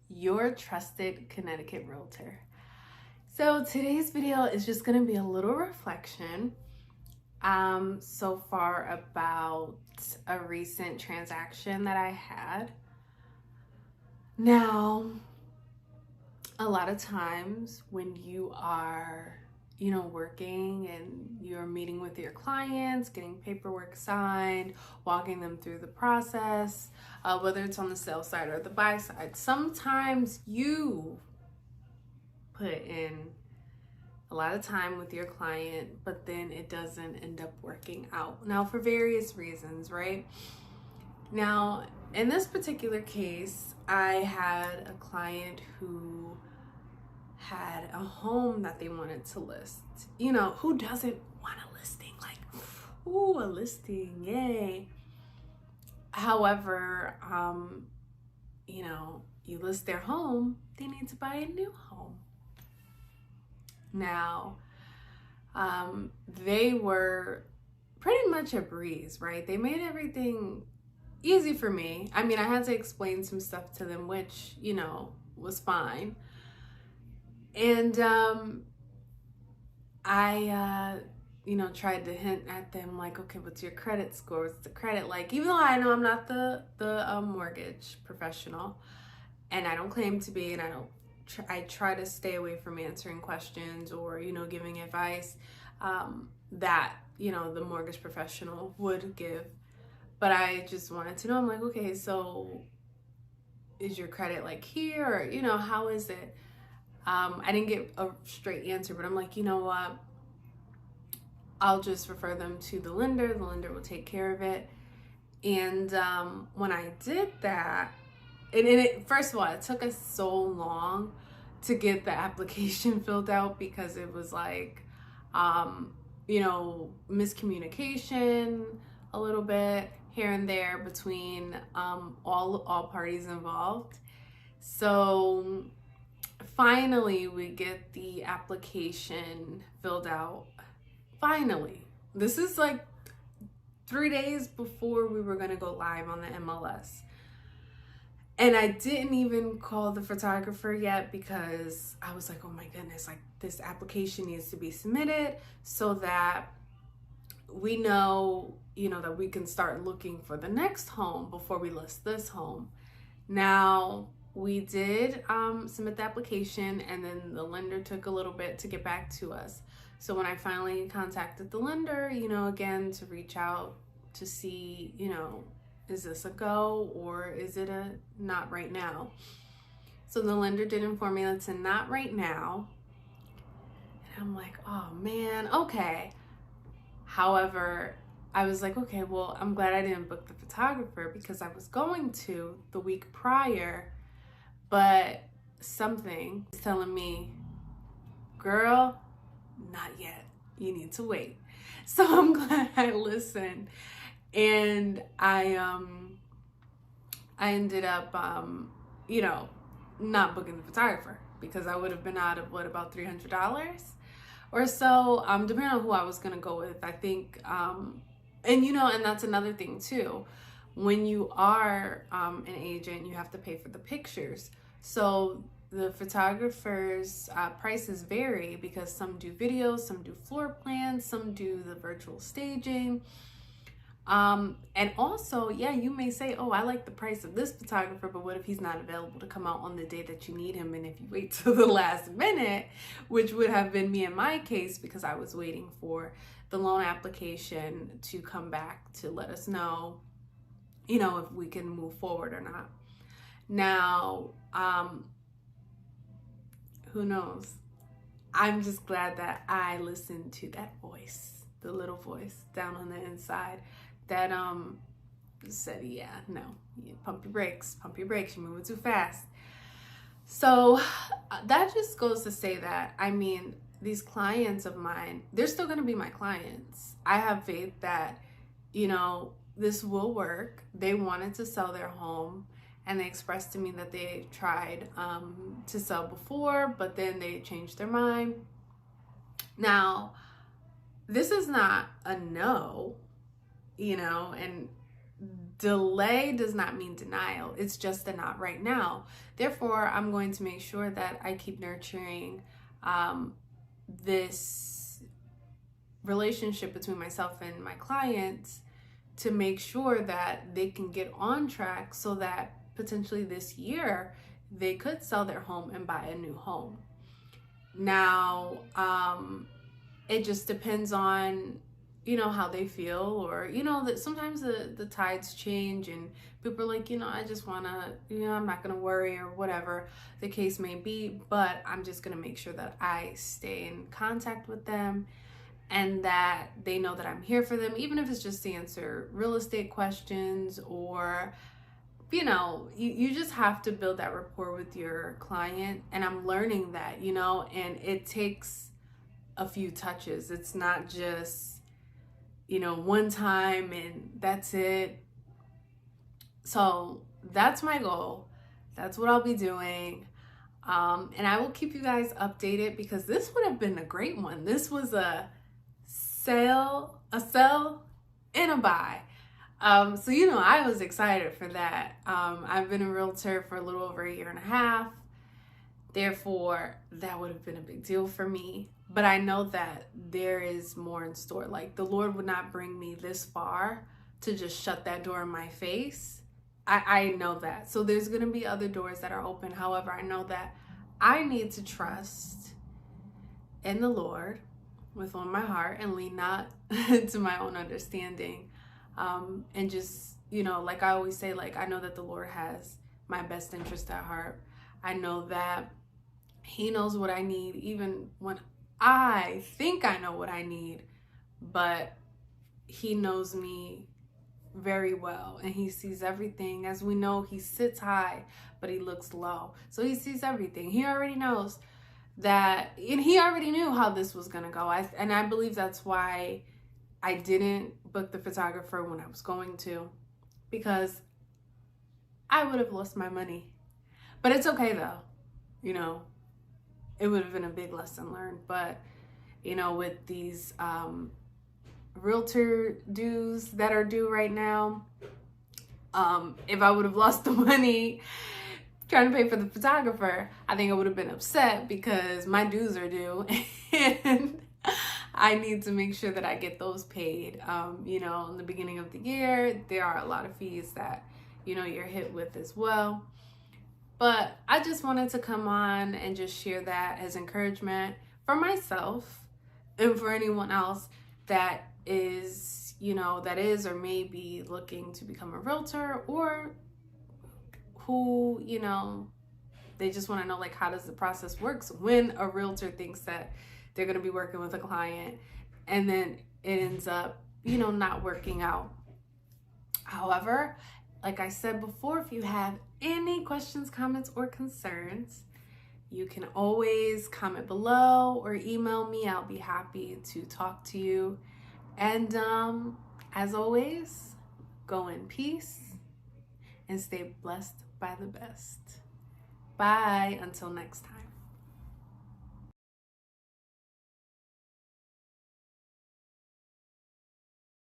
your trusted Connecticut realtor. So today's video is just going to be a little reflection so far about a recent transaction that I had. Now, a lot of times when you are working and you're meeting with your clients, getting paperwork signed, walking them through the process, whether it's on the sales side or the buy side, sometimes you put in a lot of time with your client, but then it doesn't end up working out. Now, for various reasons, right? Now, in this particular case, I had a client who had a home that they wanted to list. Who doesn't want a listing? Like, ooh, a listing, yay. However, you list their home, they need to buy a new home. Now, they were pretty much a breeze, right? They made everything easy for me. I mean, I had to explain some stuff to them, which, was fine. And I tried to hint at them like, okay, what's your credit score? What's the credit like? Even though I know I'm not the mortgage professional, and I don't claim to be, and I try to stay away from answering questions or giving advice that the mortgage professional would give. But I just wanted to know. I'm like, okay, so is your credit like here, or how is it? I didn't get a straight answer, but I'm like, you know what? I'll just refer them to the lender. The lender will take care of it. And when I did that, first of all, it took us so long to get the application filled out because it was like, miscommunication a little bit here and there between all parties involved. So finally, we get the application filled out. Finally. This is like 3 days before we were going to go live on the MLS. And I didn't even call the photographer yet because I was like, oh my goodness, like this application needs to be submitted so that we know, that we can start looking for the next home before we list this home. Now, we did submit the application, and then the lender took a little bit to get back to us. So when I finally contacted the lender, again, to reach out to see, is this a go or is it a not right now? So the lender did inform me that's a not right now. And I'm like, oh man, okay. However, I was like, okay, well, I'm glad I didn't book the photographer because I was going to the week prior, but something is telling me, girl, not yet. You need to wait. So I'm glad I listened. And I ended up, not booking the photographer because I would have been out of about $300 or so, depending on who I was going to go with. I think, and that's another thing too. When you are an agent, you have to pay for the pictures. So the photographers' prices vary because some do videos, some do floor plans, some do the virtual staging. And also, yeah, you may say, oh, I like the price of this photographer, but what if he's not available to come out on the day that you need him? And if you wait till the last minute, which would have been me in my case, because I was waiting for the loan application to come back to let us know, if we can move forward or not. Now, who knows? I'm just glad that I listened to that voice, the little voice down on the inside that said, yeah, no, pump your brakes, you're moving too fast. So that just goes to say that, I mean, these clients of mine, they're still going to be my clients. I have faith that, this will work. They wanted to sell their home, and they expressed to me that they tried to sell before, but then they changed their mind. Now, this is not a no, and delay does not mean denial. It's just a not right now. Therefore, I'm going to make sure that I keep nurturing this relationship between myself and my clients to make sure that they can get on track so that potentially this year they could sell their home and buy a new home. Now, it just depends on, how they feel, or, that sometimes the tides change and people are like, I just want to, I'm not going to worry, or whatever the case may be, but I'm just going to make sure that I stay in contact with them and that they know that I'm here for them, even if it's just to answer real estate questions, or, you just have to build that rapport with your client. And I'm learning that, and it takes a few touches. It's not just, one time and that's it. So that's my goal. That's what I'll be doing. And I will keep you guys updated, because this would have been a great one. This was a sell, and a buy. So, I was excited for that. I've been a realtor for a little over 1.5 years. Therefore, that would have been a big deal for me. But I know that there is more in store. Like, the Lord would not bring me this far to just shut that door in my face. I know that. So there's going to be other doors that are open. However, I know that I need to trust in the Lord with all my heart and lean not to my own understanding. And just, like I always say, like, I know that the Lord has my best interest at heart. I know that He knows what I need, even when I think I know what I need, but He knows me very well, and He sees everything. As we know, He sits high, but He looks low. So He sees everything. He already knows that, and He already knew how this was going to go. And I believe that's why I didn't book the photographer when I was going to, because I would have lost my money. But it's okay though, it would have been a big lesson learned. But, with these realtor dues that are due right now, if I would have lost the money trying to pay for the photographer, I think I would have been upset, because my dues are due and I need to make sure that I get those paid. In the beginning of the year, there are a lot of fees that, you're hit with as well. But I just wanted to come on and just share that as encouragement for myself and for anyone else that is, or may be looking to become a realtor, or who, they just want to know, like, how does the process works when a realtor thinks that they're going to be working with a client and then it ends up, not working out. However, like I said before, if you have any questions, comments, or concerns, you can always comment below or email me. I'll be happy to talk to you. And as always, go in peace and stay blessed by the best. Bye until next time.